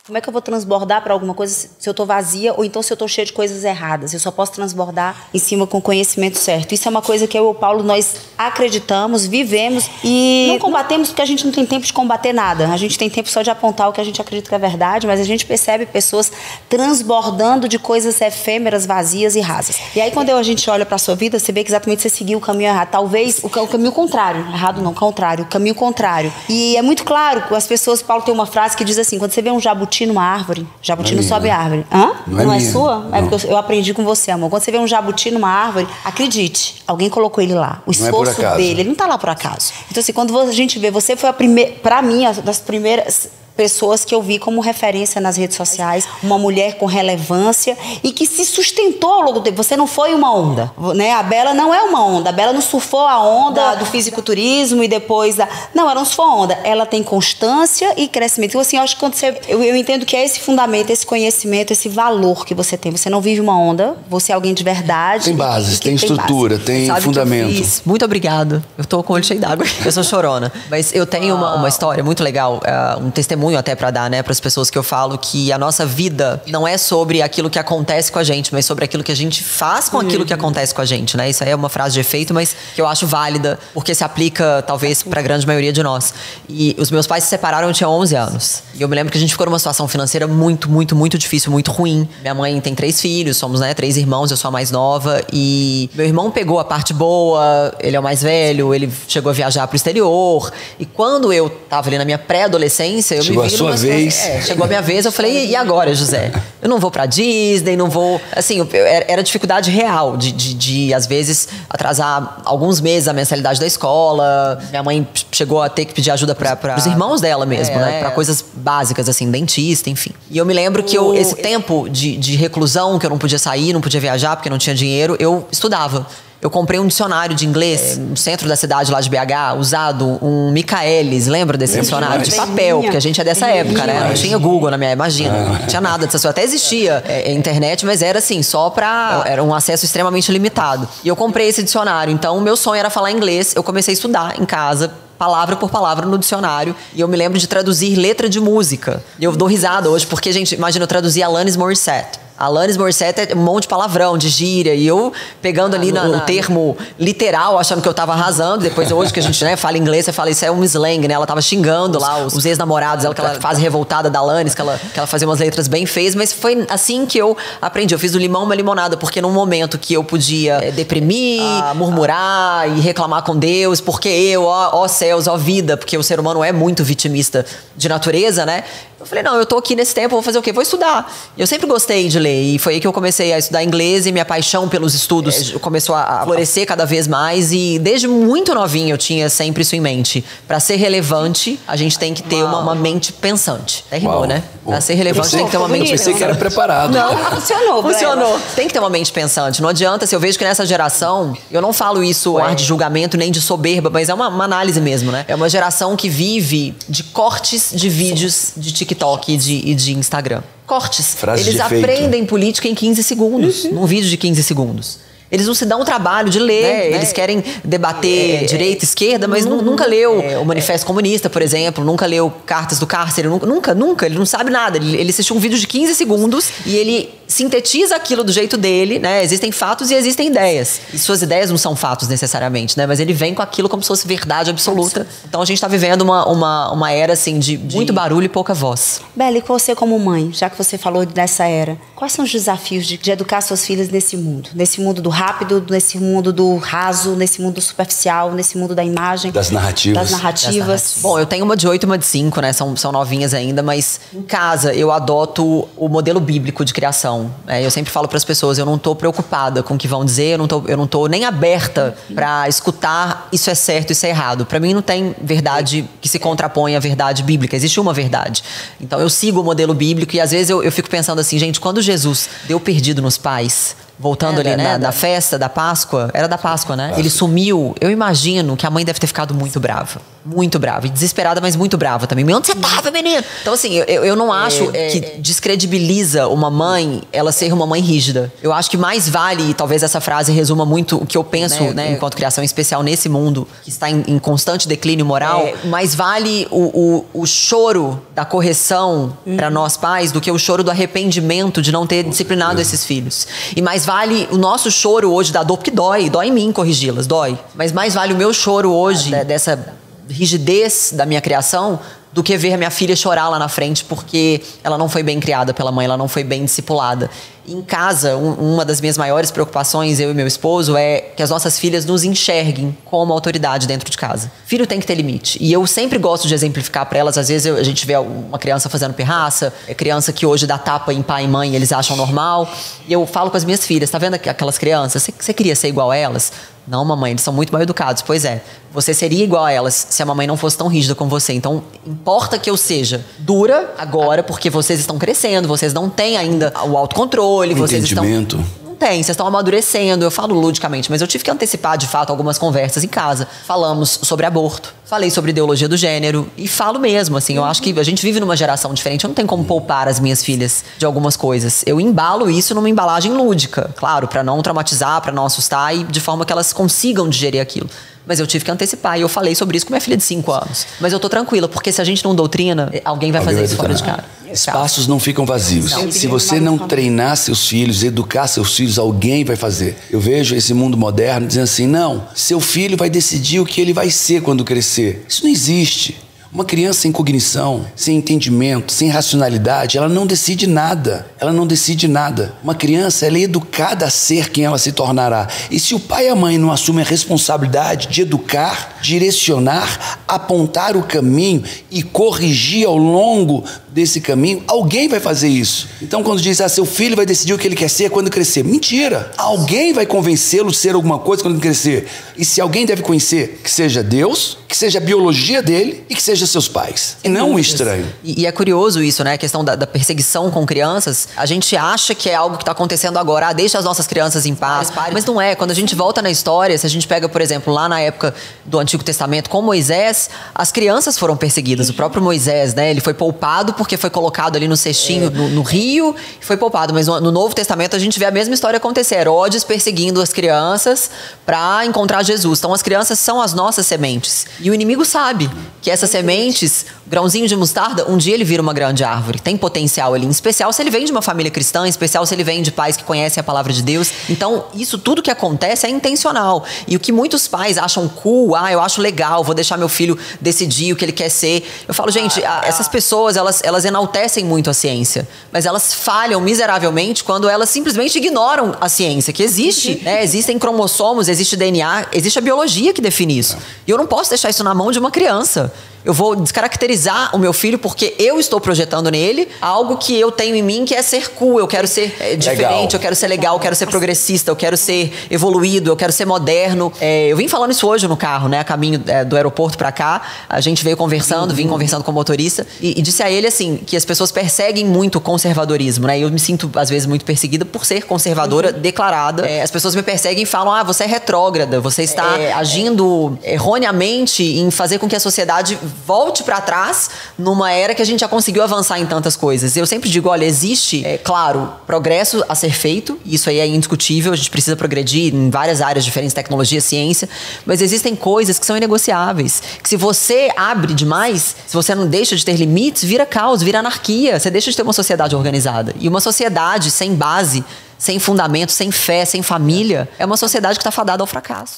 Como é que eu vou transbordar para alguma coisa se eu tô vazia ou então se eu tô cheia de coisas erradas? Eu só posso transbordar em cima com o conhecimento certo. Isso é uma coisa que eu e o Paulo, nós acreditamos, vivemos e não combatemos porque a gente não tem tempo de combater nada. A gente tem tempo só de apontar o que a gente acredita que é verdade, mas a gente percebe pessoas transbordando de coisas efêmeras, vazias e rasas. E aí quando a gente olha para a sua vida, você vê que exatamente você seguiu o caminho errado. Talvez o caminho contrário. Errado não, contrário. O caminho contrário. E é muito claro, as pessoas, Paulo tem uma frase que diz assim, quando você vê um jabuti numa árvore, jabuti não sobe a árvore. Hã? Não é sua? Não. É porque eu aprendi com você, amor. Quando você vê um jabuti numa árvore, acredite, alguém colocou ele lá. O esforço dele, ele não tá lá por acaso. Então assim, quando a gente vê, você foi a primeira, pra mim, das primeiras pessoas que eu vi como referência nas redes sociais, uma mulher com relevância e que se sustentou ao longo do tempo. Você não foi uma onda, né? A Bela não é uma onda. A Bela não surfou a onda do fisiculturismo e depois da... Não, ela não surfou a onda. Ela tem constância e crescimento. Então, assim, eu acho que quando você... Eu entendo que é esse fundamento, esse conhecimento, esse valor que você tem. Você não vive uma onda, você é alguém de verdade. Tem bases, tem estrutura, tem fundamento. Muito obrigado. Eu tô com o olho cheio d'água. Eu sou chorona. Mas eu tenho uma história muito legal, um testemunho até para dar, né, para as pessoas que eu falo que a nossa vida não é sobre aquilo que acontece com a gente, mas sobre aquilo que a gente faz com aquilo que acontece com a gente, né? Isso aí é uma frase de efeito, mas que eu acho válida, porque se aplica talvez para a grande maioria de nós. E os meus pais se separaram, eu tinha 11 anos. E eu me lembro que a gente ficou numa situação financeira muito, muito, muito difícil, muito ruim. Minha mãe tem 3 filhos, somos, né, 3 irmãos, eu sou a mais nova. E meu irmão pegou a parte boa, ele é o mais velho, ele chegou a viajar pro exterior. E quando eu tava ali na minha pré-adolescência, eu me vi chegou a minha vez, eu falei, e agora, José? Eu não vou pra Disney, não vou... Assim, era dificuldade real de, às vezes, atrasar alguns meses a mensalidade da escola. Minha mãe chegou a ter que pedir ajuda para os irmãos dela mesmo, né? Pra coisas básicas, assim, dentista, enfim. E eu me lembro que esse tempo de reclusão, que eu não podia sair, não podia viajar, porque não tinha dinheiro, eu estudava. Eu comprei um dicionário de inglês no centro da cidade lá de BH, usado, um Michaelis, lembra desse dicionário? De papel, porque a gente é dessa época, né? Não tinha Google na minha, imagina, não tinha nada dessas coisas. Até existia internet, mas era assim, só pra... Era um acesso extremamente limitado. E eu comprei esse dicionário, então o meu sonho era falar inglês. Eu comecei a estudar em casa, palavra por palavra no dicionário. E eu me lembro de traduzir letra de música. E eu dou risada hoje, porque, gente, imagina, eu traduzir Alanis Morissette. Alanis Morissette é um monte de palavrão, de gíria. E eu pegando ali no termo literal, achando que eu tava arrasando. Depois, hoje que a gente, né, fala inglês, você fala, isso é um slang, né? Ela tava xingando lá os ex-namorados, aquela fase revoltada da Alanis, que ela fazia umas letras bem feias. Mas foi assim que eu aprendi. Eu fiz do limão uma limonada, porque num momento que eu podia deprimir, murmurar e reclamar com Deus, porque eu, ó céus, ó vida, porque o ser humano é muito vitimista de natureza, né? Eu falei, não, eu tô aqui nesse tempo, vou fazer o quê? Vou estudar. Eu sempre gostei de ler e foi aí que eu comecei a estudar inglês e minha paixão pelos estudos começou a florescer cada vez mais e desde muito novinho eu tinha sempre isso em mente. Pra ser relevante, a gente tem que ter uma mente pensante. Até rimou, né? Pra ser relevante tem que ter uma mente pensante. Eu pensei que era preparado. Não, funcionou. Funcionou. Tem que ter uma mente pensante. Não adianta, se eu vejo que nessa geração, eu não falo isso ar de julgamento nem de soberba, mas é uma análise mesmo, né? É uma geração que vive de cortes de vídeos de TikTok e de Instagram. Cortes. Eles aprendem política em 15 segundos, num vídeo de 15 segundos. Eles não se dão o trabalho de ler, né? Eles querem debater direita, esquerda, mas nunca leu o Manifesto Comunista, por exemplo, nunca leu Cartas do Cárcere, nunca, ele não sabe nada. Ele assistiu um vídeo de 15 segundos e ele sintetiza aquilo do jeito dele, né? Existem fatos e existem ideias. E suas ideias não são fatos necessariamente, né? Mas ele vem com aquilo como se fosse verdade absoluta. Então a gente tá vivendo uma era, assim, de muito barulho e pouca voz. Bela, e você como mãe, já que você falou dessa era, quais são os desafios de educar suas filhas nesse mundo? Nesse mundo do rápido, nesse mundo do raso, nesse mundo superficial, nesse mundo da imagem. Das narrativas. Bom, eu tenho uma de 8 e uma de 5, né? São novinhas ainda, mas em casa eu adoto o modelo bíblico de criação. Eu sempre falo para as pessoas, eu não tô preocupada com o que vão dizer, eu não tô nem aberta para escutar isso é certo, isso é errado. Para mim não tem verdade que se contrapõe à verdade bíblica, existe uma verdade. Então eu sigo o modelo bíblico e às vezes eu fico pensando assim, gente, quando Jesus deu perdido nos pais, voltando ali, né, da festa, da Páscoa, era da Páscoa, né? Ele sumiu, eu imagino que a mãe deve ter ficado muito brava. Muito brava. E desesperada, mas muito brava também. Onde você tava, menina? Então, assim, eu não acho que descredibiliza uma mãe ela ser uma mãe rígida. Eu acho que mais vale, e talvez essa frase resuma muito o que eu penso, né, enquanto criação, em especial nesse mundo que está em constante declínio moral, mais vale o choro da correção para nós pais do que o choro do arrependimento de não ter disciplinado esses filhos. E mais vale o nosso choro hoje da dor, porque dói em mim corrigi-las, dói. Mas mais vale o meu choro hoje dessa rigidez da minha criação do que ver minha filha chorar lá na frente porque ela não foi bem criada pela mãe, ela não foi bem discipulada. Em casa, uma das minhas maiores preocupações, eu e meu esposo, é que as nossas filhas nos enxerguem como autoridade dentro de casa. Filho tem que ter limite. E eu sempre gosto de exemplificar para elas. Às vezes a gente vê uma criança fazendo pirraça, criança que hoje dá tapa em pai e mãe, eles acham normal. E eu falo com as minhas filhas, tá vendo aquelas crianças? Você queria ser igual a elas? Não, mamãe, eles são muito mal educados. Pois é, você seria igual a elas se a mamãe não fosse tão rígida com você. Então, importa que eu seja dura agora, porque vocês estão crescendo, vocês não têm ainda o autocontrole, vocês estão... Não tem, vocês estão amadurecendo. Eu falo ludicamente, mas eu tive que antecipar, de fato, algumas conversas em casa. Falamos sobre aborto, falei sobre ideologia do gênero e falo mesmo, assim, eu acho que a gente vive numa geração diferente, eu não tenho como poupar as minhas filhas de algumas coisas. Eu embalo isso numa embalagem lúdica, claro, pra não traumatizar, pra não assustar e de forma que elas consigam digerir aquilo. Mas eu tive que antecipar e eu falei sobre isso com minha filha de 5 anos. Mas eu tô tranquila, porque se a gente não doutrina, alguém vai fazer isso fora de casa. Espaços não ficam vazios. Se você não treinar seus filhos, educar seus filhos, alguém vai fazer. Eu vejo esse mundo moderno dizendo assim, não, seu filho vai decidir o que ele vai ser quando crescer. Isso não existe. Uma criança sem cognição, sem entendimento, sem racionalidade, ela não decide nada. Ela não decide nada. Uma criança, ela é educada a ser quem ela se tornará. E se o pai e a mãe não assumem a responsabilidade de educar, direcionar, apontar o caminho e corrigir ao longo desse caminho, alguém vai fazer isso. Então, quando diz, seu filho vai decidir o que ele quer ser quando crescer. Mentira! Alguém vai convencê-lo a ser alguma coisa quando ele crescer. E se alguém deve conhecer, que seja Deus, que seja a biologia dele e que seja seus pais. E não um estranho. E é curioso isso, né? A questão da perseguição com crianças. A gente acha que é algo que está acontecendo agora. Deixa as nossas crianças em paz. Mas não é. Quando a gente volta na história, se a gente pega, por exemplo, lá na época do Antigo Testamento, com Moisés, as crianças foram perseguidas. O próprio Moisés, né? Ele foi poupado porque foi colocado ali no cestinho, no rio, e foi poupado. Mas no Novo Testamento a gente vê a mesma história acontecer. Herodes perseguindo as crianças para encontrar Jesus. Então as crianças são as nossas sementes. E o inimigo sabe que essas sementes, grãozinho de mostarda, um dia ele vira uma grande árvore. Tem potencial ali, em especial se ele vem de uma família cristã, em especial se ele vem de pais que conhecem a palavra de Deus. Então, isso tudo que acontece é intencional. E o que muitos pais acham cool, eu acho legal, vou deixar meu filho decidir o que ele quer ser. Eu falo, gente, essas pessoas, elas enaltecem muito a ciência, mas elas falham miseravelmente quando elas simplesmente ignoram a ciência, que existe, né? Existem cromossomos, existe DNA, existe a biologia que define isso. E eu não posso deixar isso na mão de uma criança. Eu vou descaracterizar o meu filho porque eu estou projetando nele algo que eu tenho em mim, que é ser cool. Eu quero ser diferente, eu quero ser legal, eu quero ser progressista, eu quero ser evoluído, eu quero ser moderno. Eu vim falando isso hoje no carro, né? A caminho do aeroporto pra cá. A gente veio conversando, vim conversando com o motorista e disse a ele, assim, que as pessoas perseguem muito o conservadorismo, né? Eu me sinto, às vezes, muito perseguida por ser conservadora declarada. As pessoas me perseguem e falam, você é retrógrada, você está agindo erroneamente em fazer com que a sociedade volte para trás numa era que a gente já conseguiu avançar em tantas coisas. Eu sempre digo, olha, existe, claro, progresso a ser feito, isso aí é indiscutível, a gente precisa progredir em várias áreas diferentes, tecnologia, ciência, mas existem coisas que são inegociáveis, que se você abre demais, se você não deixa de ter limites, vira caos, vira anarquia, você deixa de ter uma sociedade organizada. E uma sociedade sem base, sem fundamento, sem fé, sem família, é uma sociedade que está fadada ao fracasso.